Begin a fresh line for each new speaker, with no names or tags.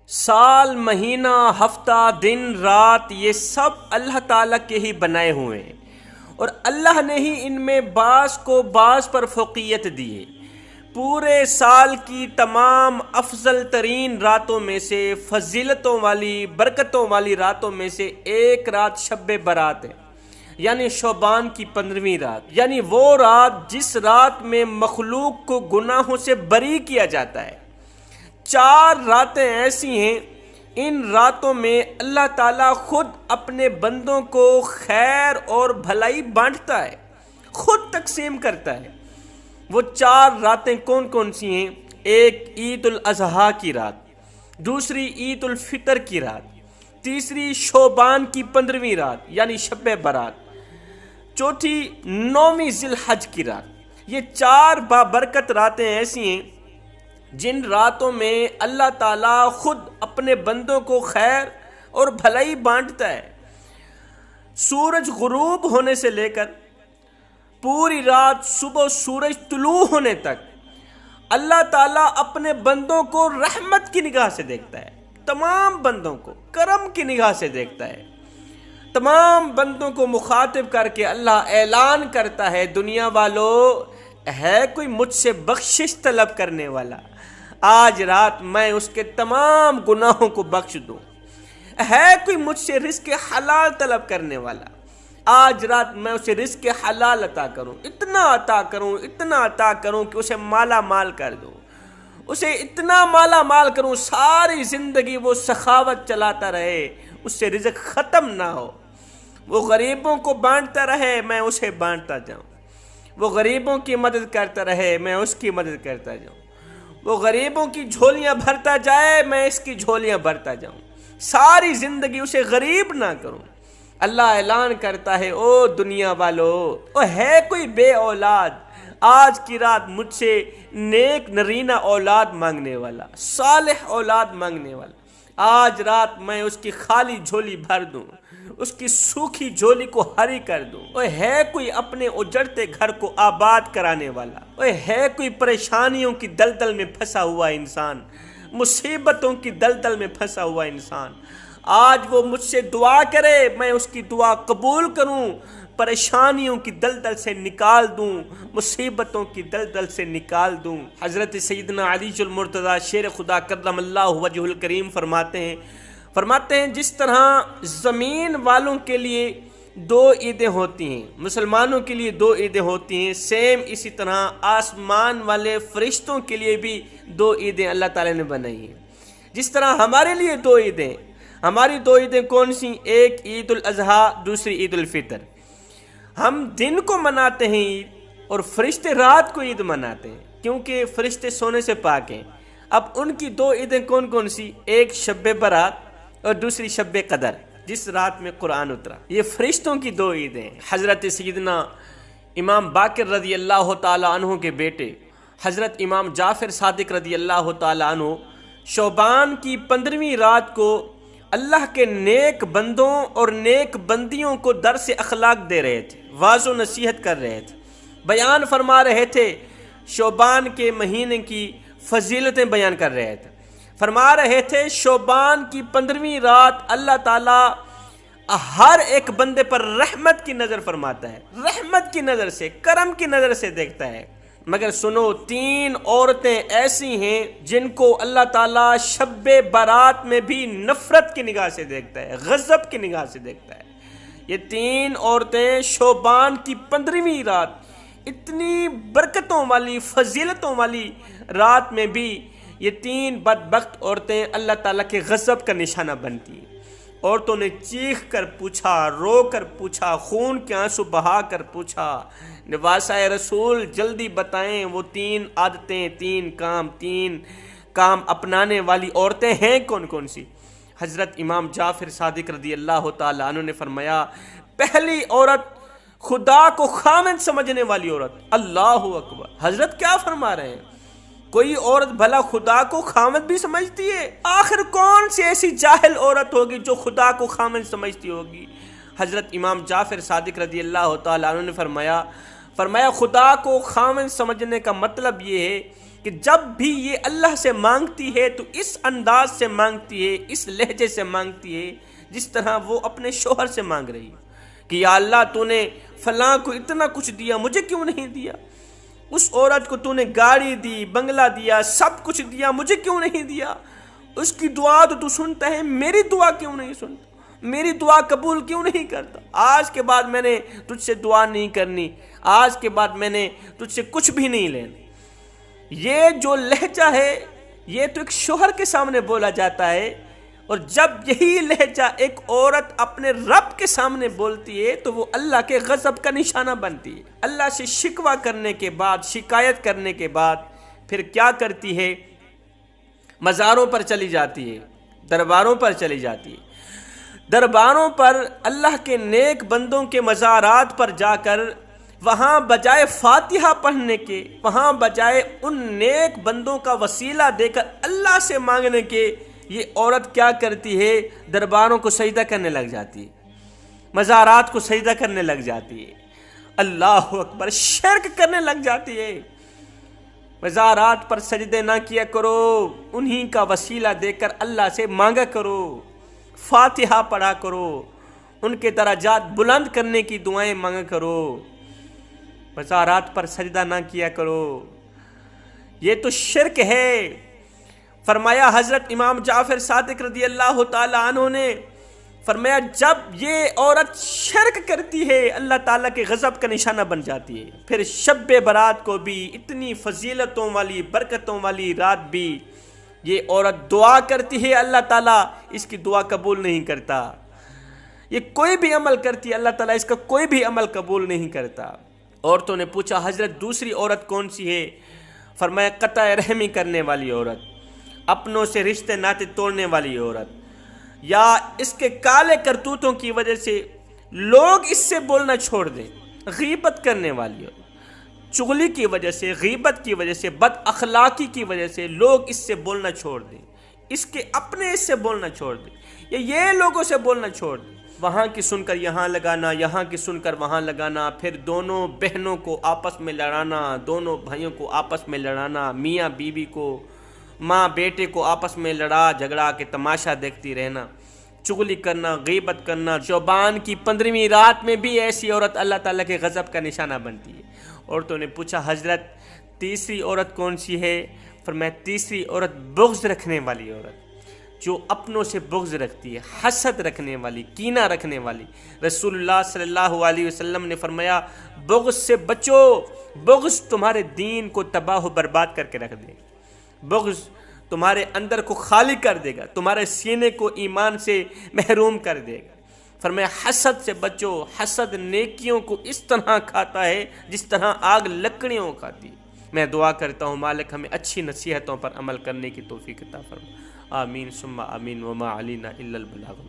سال، مہینہ، ہفتہ، دن، رات، یہ سب اللہ تعالیٰ کے ہی بنائے ہوئے ہیں، اور اللہ نے ہی ان میں بعض کو بعض پر فوقیت دی ہے۔ پورے سال کی تمام افضل ترین راتوں میں سے، فضیلتوں والی، برکتوں والی راتوں میں سے ایک رات شب برات ہے، یعنی شعبان کی 15ویں رات، یعنی وہ رات جس رات میں مخلوق کو گناہوں سے بری کیا جاتا ہے۔ 4 راتیں ایسی ہیں، ان راتوں میں اللہ تعالیٰ خود اپنے بندوں کو خیر اور بھلائی بانٹتا ہے، خود تقسیم کرتا ہے۔ وہ 4 راتیں کون کون سی ہیں؟ ایک عید الاضحیٰ کی رات، دوسری عید الفطر کی رات، تیسری شعبان کی 15ویں رات یعنی شب برات، چوتھی 9ویں ذی الحج کی رات۔ یہ 4 بابرکت راتیں ایسی ہیں جن راتوں میں اللہ تعالیٰ خود اپنے بندوں کو خیر اور بھلائی بانٹتا ہے۔ سورج غروب ہونے سے لے کر پوری رات صبح سورج طلوع ہونے تک اللہ تعالیٰ اپنے بندوں کو رحمت کی نگاہ سے دیکھتا ہے، تمام بندوں کو کرم کی نگاہ سے دیکھتا ہے۔ تمام بندوں کو مخاطب کر کے اللہ اعلان کرتا ہے، دنیا والو، ہے کوئی مجھ سے بخشش طلب کرنے والا؟ آج رات میں اس کے تمام گناہوں کو بخش دوں۔ ہے کوئی مجھ سے رزق حلال طلب کرنے والا؟ آج رات میں اسے رزق حلال عطا کروں، اتنا عطا کروں، اتنا عطا کروں کہ اسے مالا مال کر دوں، اسے اتنا مالا مال کروں ساری زندگی وہ سخاوت چلاتا رہے، اس سے رزق ختم نہ ہو۔ وہ غریبوں کو بانٹتا رہے، میں اسے بانٹتا جاؤں۔ وہ غریبوں کی مدد کرتا رہے، میں اس کی مدد کرتا جاؤں۔ وہ غریبوں کی جھولیاں بھرتا جائے، میں اس کی جھولیاں بھرتا جاؤں، ساری زندگی اسے غریب نہ کروں۔ اللہ اعلان کرتا ہے، او دنیا والو، او ہے کوئی بے اولاد؟ آج کی رات مجھ سے نیک نرینہ اولاد مانگنے والا، صالح اولاد مانگنے والا، آج رات میں اس کی خالی جھولی بھر دوں، اس کی سوکھی جھولی کو ہری کر دوں۔ اوے ہے کوئی اپنے اجڑتے گھر کو آباد کرانے والا؟ اوے ہے کوئی پریشانیوں کی دلدل میں پھنسا ہوا انسان، مصیبتوں کی دلدل میں پھنسا ہوا انسان؟ آج وہ مجھ سے دعا کرے، میں اس کی دعا قبول کروں، پریشانیوں کی دلدل سے نکال دوں، مصیبتوں کی دلدل سے نکال دوں۔ حضرت سیدنا علی المرتضیٰ شیر خدا کرم اللہ وجہ الکریم فرماتے ہیں جس طرح زمین والوں کے لیے 2 عیدیں ہوتی ہیں، مسلمانوں کے لیے 2 عیدیں ہوتی ہیں، سیم اسی طرح آسمان والے فرشتوں کے لیے بھی 2 عیدیں اللہ تعالی نے بنائی ہیں۔ جس طرح ہمارے لیے 2 عیدیں، ہماری 2 عیدیں کون سی؟ ایک عید الاضحیٰ، دوسری عید الفطر۔ ہم دن کو مناتے ہیں عید، اور فرشتے رات کو عید مناتے ہیں، کیونکہ فرشتے سونے سے پاک ہیں۔ اب ان کی 2 عیدیں کون کون سی؟ ایک شب برات اور دوسری شب قدر، جس رات میں قرآن اترا۔ یہ فرشتوں کی 2 عیدیں۔ حضرت سیدنا امام باقر رضی اللہ تعالیٰ عنہ کے بیٹے حضرت امام جعفر صادق رضی اللہ تعالیٰ عنہ شعبان کی 15ویں رات کو اللہ کے نیک بندوں اور نیک بندیوں کو درس اخلاق دے رہے تھے، واعظ و نصیحت کر رہے تھے، بیان فرما رہے تھے، شعبان کے مہینے کی فضیلتیں بیان کر رہے تھے۔ فرما رہے تھے شعبان کی 15ویں رات اللہ تعالیٰ ہر ایک بندے پر رحمت کی نظر فرماتا ہے، رحمت کی نظر سے، کرم کی نظر سے دیکھتا ہے۔ مگر سنو، 3 عورتیں ایسی ہیں جن کو اللہ تعالیٰ شب برات میں بھی نفرت کی نگاہ سے دیکھتا ہے، غضب کی نگاہ سے دیکھتا ہے۔ یہ 3 عورتیں شعبان کی 15ویں رات، اتنی برکتوں والی، فضیلتوں والی رات میں بھی یہ 3 بدبخت عورتیں اللہ تعالیٰ کے غضب کا نشانہ بنتی ہیں۔ عورتوں نے چیخ کر پوچھا، رو کر پوچھا، خون کے آنسو بہا کر پوچھا، نواسۂ رسول جلدی بتائیں وہ 3 عادتیں، 3 کام اپنانے والی عورتیں ہیں کون کون سی؟ حضرت امام جعفر صادق رضی اللہ تعالیٰ عنہ نے فرمایا، پہلی عورت خدا کو خامند سمجھنے والی عورت۔ اللہ اکبر! حضرت کیا فرما رہے ہیں؟ کوئی عورت بھلا خدا کو خامند بھی سمجھتی ہے؟ آخر کون سی ایسی جاہل عورت ہوگی جو خدا کو خامند سمجھتی ہوگی؟ حضرت امام جعفر صادق رضی اللہ تعالیٰ عنہ نے فرمایا خدا کو خامند سمجھنے کا مطلب یہ ہے کہ جب بھی یہ اللہ سے مانگتی ہے تو اس انداز سے مانگتی ہے، اس لہجے سے مانگتی ہے جس طرح وہ اپنے شوہر سے مانگ رہی ہے کہ یا اللہ تو نے فلاں کو اتنا کچھ دیا، مجھے کیوں نہیں دیا؟ اس عورت کو تو نے گاڑی دی، بنگلہ دیا، سب کچھ دیا، مجھے کیوں نہیں دیا؟ اس کی دعا تو سنتا ہے، میری دعا کیوں نہیں سنتا؟ میری دعا قبول کیوں نہیں کرتا؟ آج کے بعد میں نے تجھ سے دعا نہیں کرنی، آج کے بعد میں نے تجھ سے کچھ بھی نہیں لینا۔ یہ جو لہجہ ہے یہ تو ایک شوہر کے سامنے بولا جاتا ہے، اور جب یہی لہجہ ایک عورت اپنے رب کے سامنے بولتی ہے تو وہ اللہ کے غضب کا نشانہ بنتی ہے۔ اللہ سے شکوہ کرنے کے بعد، شکایت کرنے کے بعد پھر کیا کرتی ہے؟ مزاروں پر چلی جاتی ہے، درباروں پر چلی جاتی ہے۔ درباروں پر اللہ کے نیک بندوں کے مزارات پر جا کر وہاں بجائے فاتحہ پڑھنے کے، وہاں بجائے ان نیک بندوں کا وسیلہ دے کر اللہ سے مانگنے کے، یہ عورت کیا کرتی ہے؟ درباروں کو سجدہ کرنے لگ جاتی ہے، مزارات کو سجدہ کرنے لگ جاتی ہے، اللہ اکبر، شرک کرنے لگ جاتی ہے۔ مزارات پر سجدے نہ کیا کرو، انہی کا وسیلہ دے کر اللہ سے مانگا کرو، فاتحہ پڑھا کرو، ان کے درجات بلند کرنے کی دعائیں مانگا کرو، مزارات پر سجدہ نہ کیا کرو۔ یہ تو شرک ہے۔ فرمایا حضرت امام جعفر صادق رضی اللہ تعالی عنہ نے فرمایا جب یہ عورت شرک کرتی ہے اللہ تعالیٰ کے غضب کا نشانہ بن جاتی ہے۔ پھر شب برات کو بھی، اتنی فضیلتوں والی، برکتوں والی رات بھی یہ عورت دعا کرتی ہے، اللہ تعالیٰ اس کی دعا قبول نہیں کرتا۔ یہ کوئی بھی عمل کرتی ہے اللہ تعالیٰ اس کا کوئی بھی عمل قبول نہیں کرتا۔ عورتوں نے پوچھا حضرت دوسری عورت کون سی ہے؟ فرمایا قطع رحمی کرنے والی عورت، اپنوں سے رشتے ناطے توڑنے والی عورت، یا اس کے کالے کرتوتوں کی وجہ سے لوگ اس سے بولنا چھوڑ دیں، غیبت کرنے والی عورت، چغلی کی وجہ سے، غیبت کی وجہ سے، بد اخلاقی کی وجہ سے لوگ اس سے بولنا چھوڑ دیں، اس کے اپنے اس سے بولنا چھوڑ دیں، یا یہ لوگوں سے بولنا چھوڑ دیں، وہاں کی سن کر یہاں لگانا، یہاں کی سن کر وہاں لگانا، پھر دونوں بہنوں کو آپس میں لڑانا، دونوں بھائیوں کو آپس میں لڑانا، میاں بیوی کو، ماں بیٹے کو آپس میں لڑا جھگڑا کے تماشا دیکھتی رہنا، چغلی کرنا، غیبت کرنا۔ شعبان کی 15ویں رات میں بھی ایسی عورت اللہ تعالیٰ کے غضب کا نشانہ بنتی ہے۔ عورتوں نے پوچھا حضرت تیسری عورت کون سی ہے؟ فرمایا تیسری عورت بغض رکھنے والی عورت، جو اپنوں سے بغض رکھتی ہے، حسد رکھنے والی، کینہ رکھنے والی۔ رسول اللہ صلی اللہ علیہ وسلم نے فرمایا بغض سے بچو، بغض تمہارے دین کو تباہ و برباد کر کے رکھ دے گا، بغض تمہارے اندر کو خالی کر دے گا، تمہارے سینے کو ایمان سے محروم کر دے گا۔ فرمایا حسد سے بچو، حسد نیکیوں کو اس طرح کھاتا ہے جس طرح آگ لکڑیوں کو کھاتی ہے۔ میں دعا کرتا ہوں مالک ہمیں اچھی نصیحتوں پر عمل کرنے کی توفیق عطا فرما، آمین ثم آمین، وما علینا الا البلاغ۔